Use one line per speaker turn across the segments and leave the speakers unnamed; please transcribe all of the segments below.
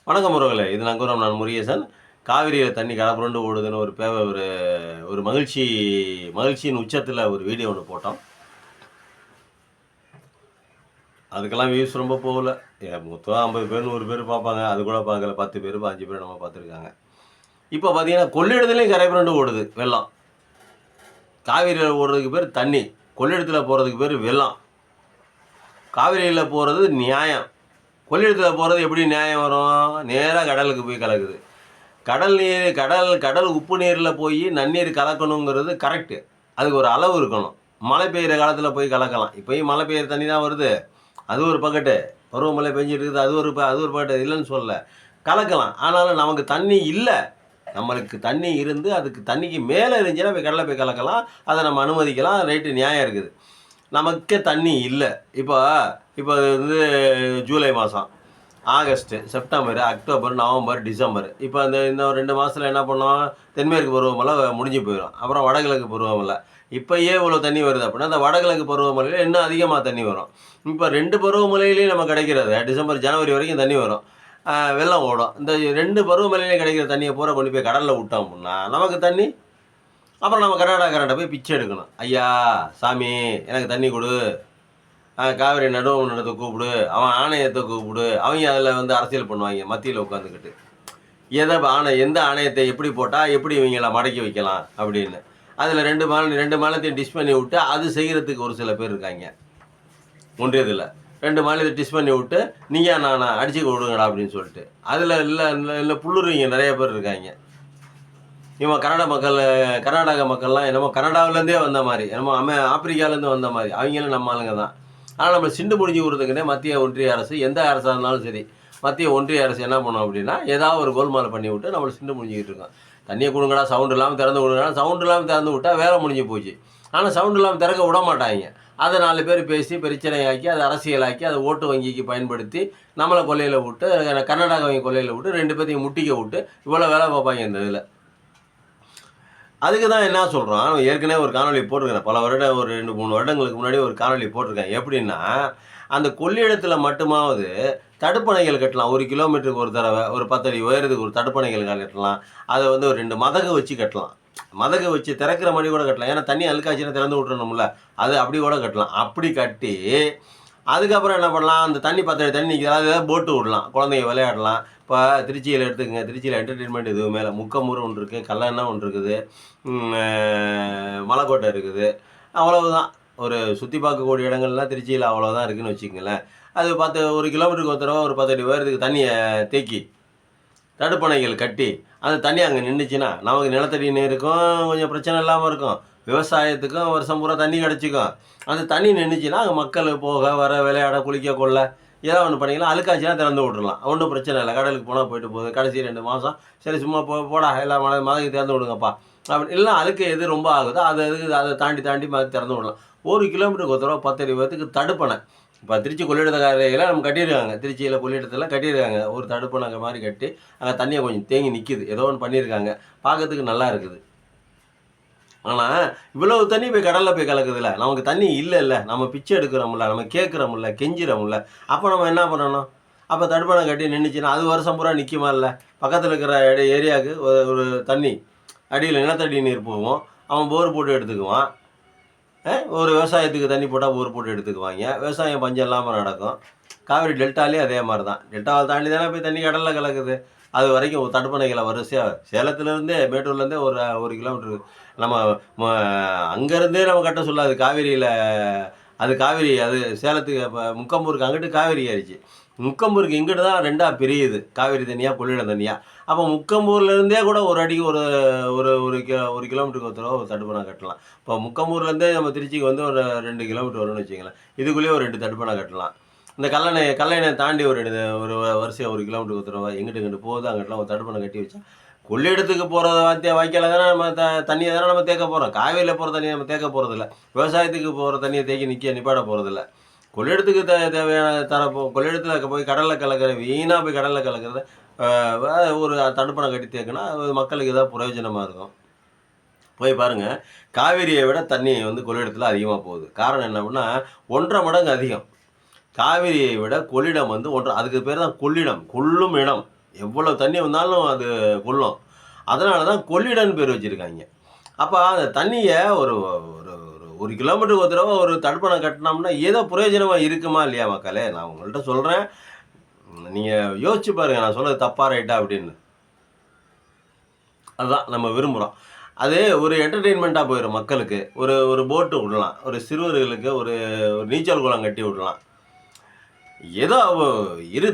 வணக்கம் உறவுகளே! இது நங்கூரம் நான் முருகேசன். காவிரியில தண்ணி கரை ஓடுதுன்னு ஒரு ஒரு மகிழ்ச்சியின் உச்சத்தில ஒரு வீடியோ ஒண்ணு போட்டோம். அதுக்கெல்லாம் வியூஸ் ரொம்ப போகல. மொத்தம் 50 பேர், 100 பேர் பார்ப்பாங்க. அது கூட பார்க்கல. 10 பேர், 5 பேர் நம்ம பார்த்துருக்காங்க. இப்போ பார்த்தீங்கன்னா, கொள்ளிடத்திலயும் கரை புரண்டு ஓடுது வெள்ளம். காவிரியில ஓடுறதுக்கு பேர் தண்ணி. கொள்ளிடத்தில போறதுக்கு பேர் வெள்ளம். காவிரியில போறது நியாயம். கொள்ளிடத்தில் போகிறது எப்படி நியாயம் வரும்? நேராக கடலுக்கு போய் கலக்குது. கடல் உப்பு நீரில் போய் நன்னீர் கலக்கணுங்கிறது கரெக்டு. அதுக்கு ஒரு அளவு இருக்கணும். மழை பெய்கிற காலத்தில் போய் கலக்கலாம். இப்போயும் மழை பெய்கிற தண்ணி தான் வருது. அது ஒரு பக்கெட்டு. பருவமழை பெஞ்சிட்டு இருக்குது. அது ஒரு பக்கெட்டு இல்லைன்னு சொல்லலை, கலக்கலாம். ஆனாலும் நமக்கு தண்ணி இல்லை. நம்மளுக்கு தண்ணி இருந்து அதுக்கு தண்ணிக்கு மேலே இருந்துச்சுன்னா போய் கடலை போய் கலக்கலாம். அதை நம்ம அனுமதிக்கலாம். ரைட்டு, நியாயம் இருக்குது. நமக்கே தண்ணி இல்லை. இப்போ வந்து ஜூலை மாதம், August, September, October, November, December. இப்போ இன்னும் 2 மாதத்தில் என்ன பண்ணோம்? தென்மேற்கு பருவமழை முடிஞ்சு போயிடும். அப்புறம் வடகிழக்கு பருவமழை. இப்போயே இவ்வளோ தண்ணி வருது அப்படின்னா அந்த வடகிழக்கு பருவமழையில் இன்னும் அதிகமாக தண்ணி வரும். இப்போ 2 பருவமழையிலையும் நம்ம கிடைக்கிறது டிசம்பர், ஜனவரி வரைக்கும் தண்ணி வரும். வெள்ளம் ஓடும். இந்த 2 பருவமழையிலையும் கிடைக்கிற தண்ணியை பூரா கொண்டு போய் கடலில் விட்டோம் அப்படின்னா நமக்கு தண்ணி. அப்புறம் நம்ம கர்நாடகாரண்ட போய் பிச்சை எடுக்கணும். ஐயா சாமி, எனக்கு தண்ணி கொடு, காவிரி நடுவு நடத்த கூப்பிடு, அவன் ஆணையத்தை கூப்பிடு. அவங்க அதில் வந்து அரசியல் பண்ணுவாங்க மத்தியில் உட்காந்துக்கிட்டு. எந்த ஆணையத்தை எப்படி போட்டால் எப்படி இவங்கள மடக்கி வைக்கலாம் அப்படின்னு. அதில் 2 மாநிலத்தையும் டிஷ் பண்ணி விட்டு அது செய்கிறதுக்கு ஒரு சில பேர் இருக்காங்க ஒன்றியத்தில். 2 மாநிலத்தை டிஷ் பண்ணி விட்டு நீயா நானா அடிச்சு விடுங்கடா அப்படின்னு சொல்லிட்டு. அதில் இல்லை புல்லுருவிங்க நிறைய பேர் இருக்காங்க. இவன் கர்நாடக மக்கள்லாம் என்னமோ கனடாவிலேருந்தே வந்த மாதிரி, என்னமோ ஆப்பிரிக்காவிலேருந்து வந்த மாதிரி. அவங்களும் நம்ம ஆளுங்க தான். ஆனால் நம்ம சிண்டு முடிஞ்சு விடுறதுக்குன்னே மத்திய ஒன்றிய அரசு, எந்த அரசாக இருந்தாலும் சரி, மத்திய ஒன்றிய அரசு என்ன பண்ணோம் அப்படின்னா ஏதாவது ஒரு கோல்மாலை பண்ணி விட்டு நம்மளை சிண்டு முடிஞ்சிக்கிட்டு இருக்கோம். தண்ணியை கொடுங்கடா, சவுண்டு இல்லாமல் திறந்து கொடுங்கடா. சவுண்டு இல்லாமல் திறந்து விட்டால் வேலை முடிஞ்சு போச்சு. ஆனால் சவுண்டு இல்லாமல் திறக்க விட மாட்டாங்க. அதை 4 பேர் பேசி பிரச்சனையாக்கி அதை அரசியலாக்கி அதை ஓட்டு வங்கிக்கு பயன்படுத்தி நம்மளை கொள்ளையில் விட்டு, கர்நாடகாவையும் கொள்ளையில் விட்டு 2 பேர்த்தையும் முட்டிக்க விட்டு இவ்வளோ வேலை பார்ப்பாங்க இந்த இதில். அதுக்கு தான் என்ன சொல்கிறோம், ஏற்கனவே ஒரு காணொலி போட்டிருக்கிறேன். ஒரு 2-3 வருடங்களுக்கு முன்னாடி ஒரு காணொலி போட்டிருக்கேன். எப்படின்னா, அந்த கொள்ளிடத்தில் மட்டுமாவது தடுப்பணைகள் கட்டலாம். 1 கிலோமீட்டருக்கு ஒரு தடவை ஒரு 10 அடி உயரத்துக்கு ஒரு தடுப்பணைகள் கட்டலாம். அதை வந்து ஒரு 2 மதகு வச்சு கட்டலாம். மதகு வச்சு திறக்கிற மாதிரி கூட கட்டலாம். ஏன்னா தண்ணி அழுக்காச்சுன்னா திறந்து விட்டுறணும்ல, அது அப்படி கூட கட்டலாம். அப்படி கட்டி அதுக்கப்புறம் என்ன பண்ணலாம், அந்த தண்ணி 10 அடி தண்ணி நிற்கிது, அதாவது போட்டு விடலாம், குழந்தைங்க விளையாடலாம். இப்போ திருச்சியில் எடுத்துக்கங்க, திருச்சியில் என்டர்டெயின்மெண்ட் எதுவும் மேலே முக்கமூர் ஒன்று இருக்குது, கல்லணை ஒன்று இருக்குது, மலைக்கோட்டை இருக்குது. அவ்வளவுதான். ஒரு சுற்றி பார்க்கக்கூடிய இடங்கள்லாம் திருச்சியில் அவ்வளோதான் இருக்குதுன்னு வச்சுக்கங்களேன். அது 1 கிலோமீட்டருக்கு ஒரு தடவை ஒரு 10 அடி உயரத்துக்கு தண்ணியை தேக்கி தடுப்பணைகள் கட்டி அந்த தண்ணி அங்கே நின்றுச்சுன்னா நமக்கு நிலத்தடி நீருக்கும் கொஞ்சம் பிரச்சனை இல்லாமல் இருக்கும், விவசாயத்துக்கும் வருஷம் பூரா தண்ணி கிடச்சிக்கும். அந்த தண்ணி நின்றுச்சுன்னா அங்கே மக்கள் போக வர, விளையாட, குளிக்க, கொள்ள ஏதாவது ஒன்று பண்ணிக்கலாம். அழுக்காச்சுன்னா திறந்து விட்றலாம், ஒன்றும் பிரச்சனை இல்லை. கடலுக்கு போனால் போயிட்டு போகுது. கடைசி 2 மாதம் சரி சும்மா போடா எல்லா மதக்கு திறந்து விடுங்கப்பா அப்படி. இல்லை அழுக்கு எது ரொம்ப ஆகுதோ அதை தாண்டி திறந்து விடலாம். 1 கிலோமீட்டருக்கு ஒரு தடவை 10 அடி உயரத்துக்கு தடுப்பணை. இப்போ திருச்சி கொள்ளிடத்துக்காரையில் நம்ம கட்டியிருக்காங்க. திருச்சியில் கொள்ளிடத்தில் கட்டியிருக்காங்க. ஒரு தடுப்பணை மாதிரி கட்டி அங்கே தண்ணியை கொஞ்சம் தேங்கி நிற்கிது. ஏதோ ஒன்று பண்ணியிருக்காங்க, பார்க்கறதுக்கு நல்லா இருக்குது. ஆனால் இவ்வளவு தண்ணி போய் கடலில் போய் கலக்குதுல்ல, நமக்கு தண்ணி இல்லை. நம்ம பிச்சை எடுக்கிறோம்ல, நம்ம கேட்குறோம்ல, கெஞ்சிரோம்ல. அப்போ நம்ம என்ன பண்ணணும்? அப்போ தடுப்பணை கட்டி நின்றுச்சுன்னா அது வருஷம் பூரா நிற்குமா இல்லை? பக்கத்தில் இருக்கிற ஏரியாவுக்கு ஒரு தண்ணி அடியில் நிலத்தடி நீர் போகும். அவன் போர் போட்டு எடுத்துக்குவான். ஒரு விவசாயத்துக்கு தண்ணி போட்டால் போர் போட்டு எடுத்துக்குவாங்க. விவசாயம் பஞ்சம் இல்லாமல் நடக்கும். காவிரி டெல்டாலே அதே மாதிரி தான். டெல்டாவை தாண்டி தானே போய் தண்ணி கடலில் கலக்குது. அது வரைக்கும் தடுப்பணைகளை வரிசையாக சேலத்துலேருந்தே மேட்டூர்லேருந்தே ஒரு கிலோமீட்டருக்கு நம்ம அங்கேருந்தே நம்ம கட்ட சொல்லாது. காவிரியில் அது சேலத்துக்கு இப்போ முக்கம்பூருக்கு அங்கிட்டு காவிரி ஏறிச்சு. முக்கம்பூருக்கு இங்கிட்டு தான் 2ஆக பிரியுது, காவிரி தனியாக கொள்ளிடம் தனியாக. அப்போ முக்கம்பூர்லேருந்தே கூட ஒரு அடிக்கு ஒரு ஒரு கிலோமீட்டருக்கு ஒரு தடவை ஒரு தடுப்பணை கட்டலாம். இப்போ முக்கம்பூர்லேருந்தே நம்ம திருச்சிக்கு வந்து ஒரு 2 கிலோமீட்டர் வரும்னு வச்சுங்களேன். இதுக்குள்ளேயே ஒரு 2 தடுப்பணை கட்டலாம். இந்த கல்லணை தாண்டி ஒரு வரிசையாக 1 கிலோமீட்டருக்கு ஒரு தடவை எங்கிட்டு போகுது அங்கிட்டலாம் ஒரு தடுப்பணை கட்டி வச்சா கொள்ளிடத்துக்கு போகிறத வாய்க்கால தானே நம்ம தண்ணியை தானே நம்ம தேக்க போகிறோம். காவிரியில் போகிற தண்ணியை நம்ம தேக்க போகிறதில்ல. விவசாயத்துக்கு போகிற தண்ணியை தேக்கி நிப்பாட போகிறதில்ல. கொள்ளிடத்துக்கு தேவையான கொள்ளிடத்தில் போய் கடலில் கலக்கிற வீணாக போய் கடலில் கலக்கிறத ஒரு தடுப்பணை கட்டி தேக்கினா மக்களுக்கு ஏதாவது பிரயோஜனமாக இருக்கும். போய் பாருங்கள், காவிரியை விட தண்ணி வந்து கொள்ளிடத்தில் அதிகமாக போகுது. காரணம் என்ன அப்படின்னா 1.5 மடங்கு அதிகம். காவிரியை விட கொள்ளிடம் வந்து அதுக்கு பேர் தான் கொள்ளிடம், கொள்ளும் இடம். எவ்வளோ தண்ணி வந்தாலும் அது கொள்ளும். அதனால தான் கொள்ளிடம்னு பேர் வச்சுருக்காங்க. அப்போ அந்த தண்ணியை ஒரு ஒரு ஒரு 1 கிலோமீட்டருக்கு ஒரு தடவை ஒரு தடுப்பணை கட்டினோம்னா ஏதோ பிரயோஜனமாக இருக்குமா இல்லையா மக்களே? நான் உங்கள்கிட்ட சொல்கிறேன், நீங்கள் யோசிச்சு பாருங்கள் நான் சொல்கிறது தப்பா ரைட்டா அப்படின்னு. அதுதான் நம்ம விரும்புகிறோம். அது ஒரு என்டர்டெயின்மெண்ட்டாக போயிடும் மக்களுக்கு. ஒரு ஒரு போட்டு விடலாம். ஒரு சிறுவர்களுக்கு ஒரு ஒரு நீச்சல் குளம் கட்டி விடலாம். ஏதோ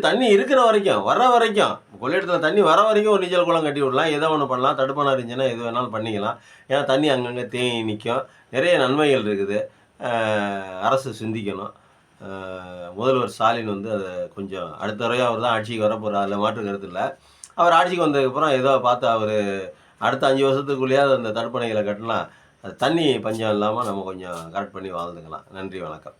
தண்ணி இருக்கிற வரைக்கும், வர்ற வரைக்கும், கொள்ளிடத்துல தண்ணி வர வரைக்கும் ஒரு நீச்சல் குளம் கட்டி விடலாம். ஏதோ ஒண்ணு பண்ணலாம். தடுப்பணை இருந்துச்சுன்னா எது வேணாலும் பண்ணிக்கலாம். ஏன்னா தண்ணி அங்கங்க தேங்கி நிக்கும். நிறைய நன்மைகள் இருக்குது. அரசு சிந்திக்கணும். முதல்வர் ஸ்டாலின் வந்து அத கொஞ்சம் அடுத்த தடவையா அவர் தான் ஆட்சிக்கு வரப்போறார். அதுல மாற்று கருத்து இல்ல. அவர் ஆட்சிக்கு வந்ததுக்கப்புறம் ஏதோ பார்த்து அவரு அடுத்த 5 வருஷத்துக்குள்ளேயாவது அந்த தடுப்பணைகள கட்டினா, தண்ணி பஞ்சம் இல்லாம நம்ம கொஞ்சம் கரெக்ட் பண்ணி வாழ்ந்துக்கலாம். நன்றி, வணக்கம்.